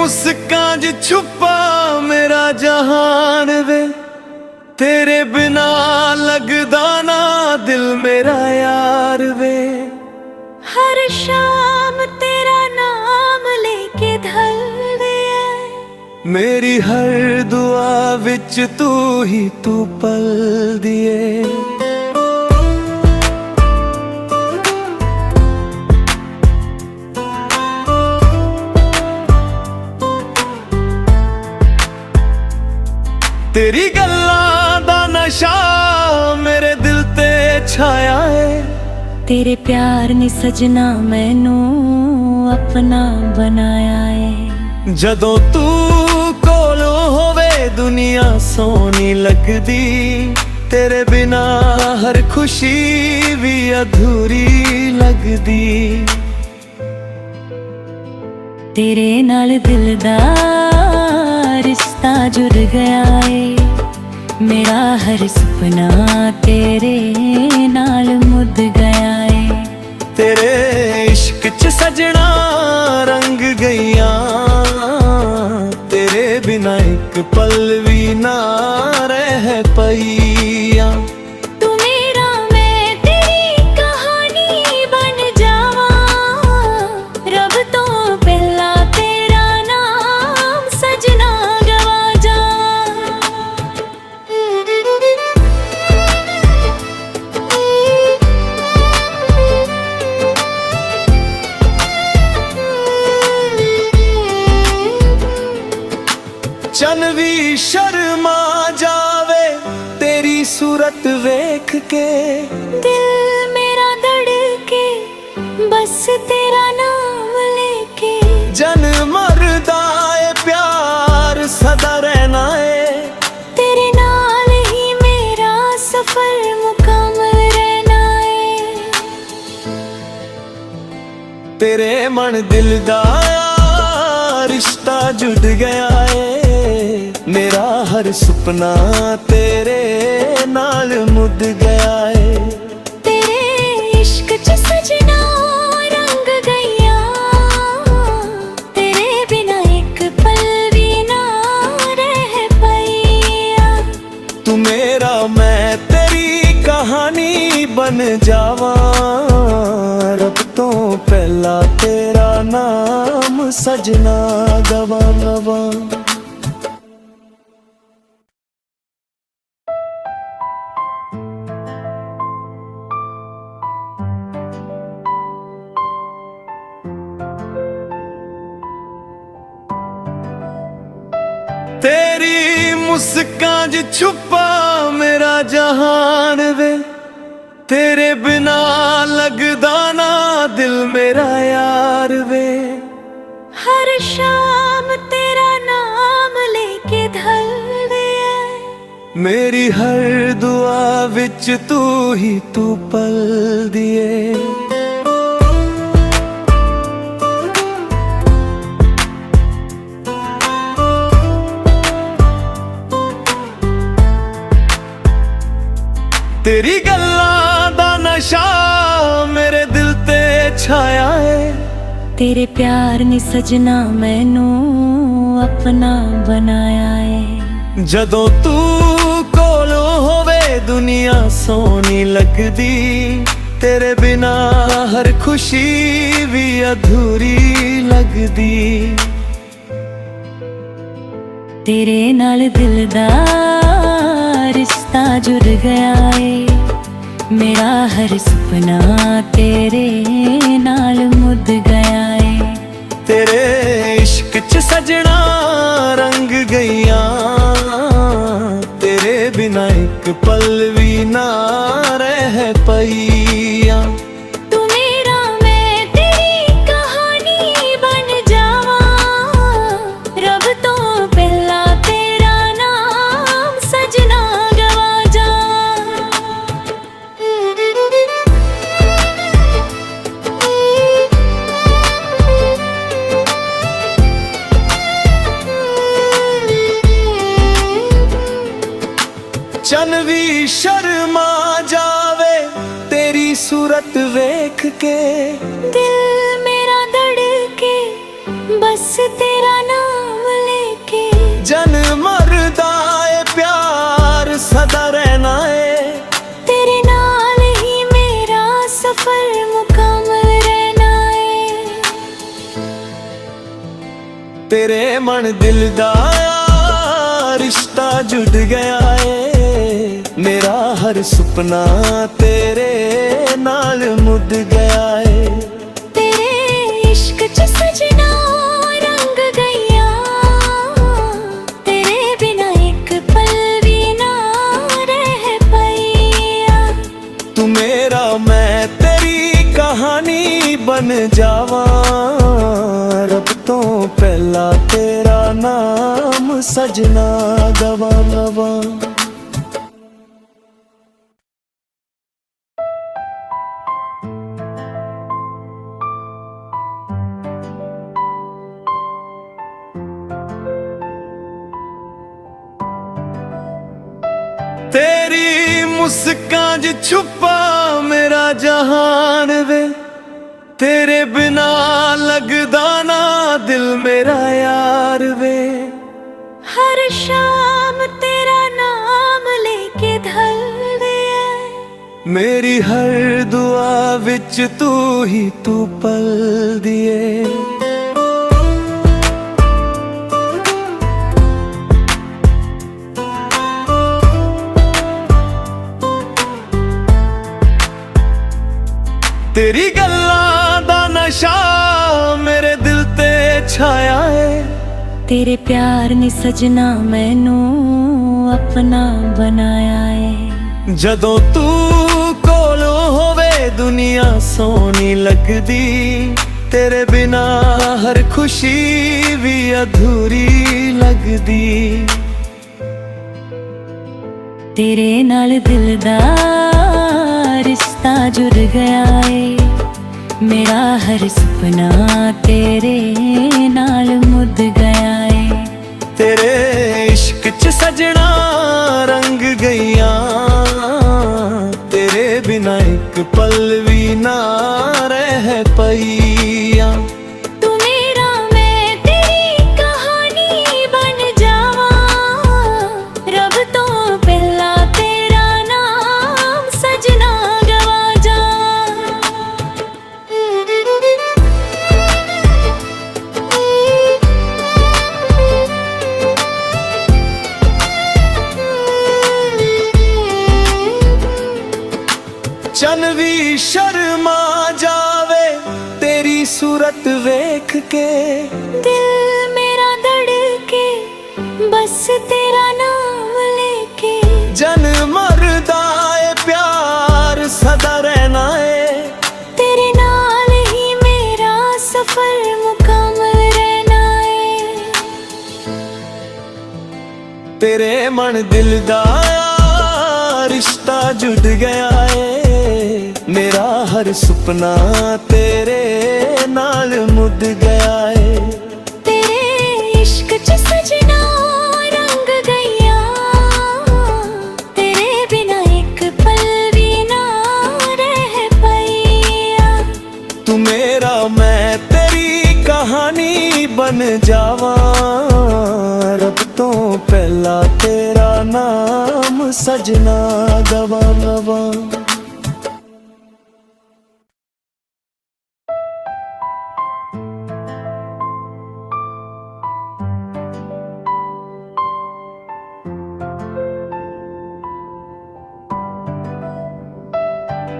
मुस्कान च छुपा मेरा जहान वे, तेरे बिना लगदा ना दिल मेरा यार वे। हर शाम तेरा नाम लेके ढल दिया, मेरी हर दुआ विच तू ही तू पल दिए। तेरी गल्लां दा नशा मेरे दिल ते छाया है, तेरे प्यार ने सजना मैनू अपना बनाया है। जदों तू कोलों होवे दुनिया सोनी लगदी, तेरे बिना हर खुशी भी अधूरी लगदी। तेरे नाल दिल दा रिश्ता जुड़ गया है, मेरा हर सपना तेरे नाल मुद गया है। तेरे इश्क च सजना रंग गईया, तेरे बिना एक पल भी ना रह पईया। तू मेरा मैं तेरी कहानी बन जावा, रब तो पहला तेरा नाम सजना गवा जा। चन भी शर्मा जावे तेरी सूरत वेख के, दिल मेरा धड़के बस तेरा नाम लेके। जन मरदा है प्यार सदा रहना है, तेरे नाल ही मेरा सफर मुकम्मल रहना है। तेरे मन दिल दा रिश्ता जुड़ गया है, मेरा हर सुपना तेरे नाल मुद गया है। तेरे इश्क च सजना रंग गईया, तेरे बिना एक पल भी ना रह पाईया। तू मेरा मैं तेरी कहानी बन जावा, रब तो पहला तेरा नाम सजना गवा गवा। तेरी मुस्कान च छुपा मेरा जहान वे, तेरे बिना लगदा ना दिल मेरा यार वे। हर शाम तेरा नाम लेके ढल दिया, मेरी हर दुआ विच तू ही तू पल दिए। तेरी गल्लां दा नशा मेरे दिल ते छाया है, तेरे प्यार ने सजना मैनू अपना बनाया है। जदों तू कोलों होवे दुनिया सोनी लगदी, तेरे बिना हर खुशी भी अधूरी लगदी। तेरे नाल दिल दा रिश्ता जुड़ गया है, मेरा हर सपना तेरे नाल मुद गया है। तेरे इश्क च सजना रंग गईया, तेरे बिना एक पल भी ना रह पईया। तू मेरा मैं तेरी कहानी बन जावा, रब तो पहला तेरा नाम सजना गवा जा। चन भी शर्मा जावे तेरी सूरत वेख के, दिल मेरा धड़के बस तेरा नाम तेरे मन दिल दा रिश्ता जुड़ गया है। मेरा हर सुपना तेरे नाल मुद गया है। तेरे इश्क च सजना रंग गईया, तेरे बिना एक पल भी ना रह पाईया। तू मेरा मैं तेरी कहानी बन जावा, रब तो पहला तेरा नाम सजना गवा गवा। तेरी मुस्कान च छुपा मेरा जहान वे, तेरे बिना लगदा ना दिल मेरा यार वे। हर शाम तेरा नाम लेके ढल दिया, मेरी हर दुआ विच तू ही तू पल दिए। तेरी गल्लां दा नशा मेरे दिल ते छाया है। तेरे प्यार ने सजना मैनू अपना बनाया है। जदों तू कोलों होवे दुनिया सोनी लगदी, तेरे बिना हर खुशी भी अधूरी लगदी। तेरे नाल दिल दा रिश्ता जुड़ गया है। मेरा हर सुपना तेरे नाल मुद गया है। तेरे इश्क च सजना रंग गईया, तेरे बिना एक पल भी ना रह पाईया। तू मेरा मैं तेरी कहानी बन जावा, रब तो पहला तेरा नाम सजना गवा जा। चन भी शर्मा जावे तेरी सूरत वेख के, दिल मेरा धड़के बस तेरा नाम लेके। जन मरदा है प्यार सदा रहना है। तेरे नाल ही मेरा सफर मुकम्मल रहना है। तेरे मन दिल दा रिश्ता जुड़ गया है। मेरा हर सुपना तेरे नाल मुद गया है। तेरे इश्क च सजना रंग गईया, तेरे बिना एक पल भी ना रह पाईया। तू मेरा मैं तेरी कहानी बन जावा, रब तो पहला तेरा नाम सजना गवा गवा।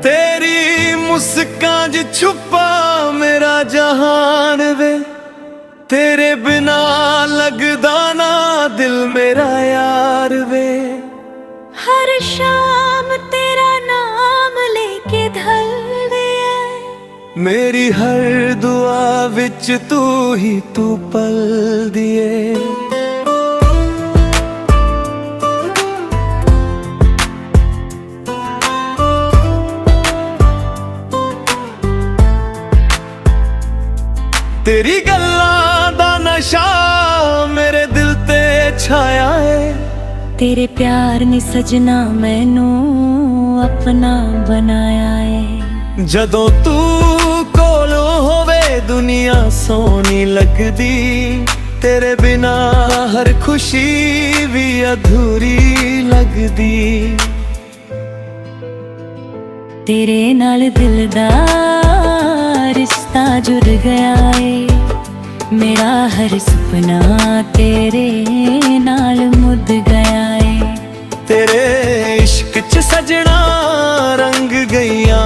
तेरी मुस्कान च छुपा मेरा जहान वे, तेरे बिना लगदा ना दिल मेरा यार वे। हर शाम तेरा नाम लेके ढल दिया, मेरी हर दुआ विच तू ही तू पल दिए। तेरी गल्लां दा नशा मेरे दिल ते छाया है। तेरे प्यार ने सजना मैनू अपना बनाया है। जदों तू कोलों होवे दुनिया सोनी लगदी, तेरे बिना हर खुशी भी अधूरी लगदी। तेरे नाल दिल दा रिश्ता जुड़ गया है। मेरा हर सुपना तेरे नाल मुद गया है। तेरे इश्क च सजना रंग गईया,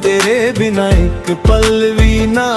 तेरे बिना एक पल भी ना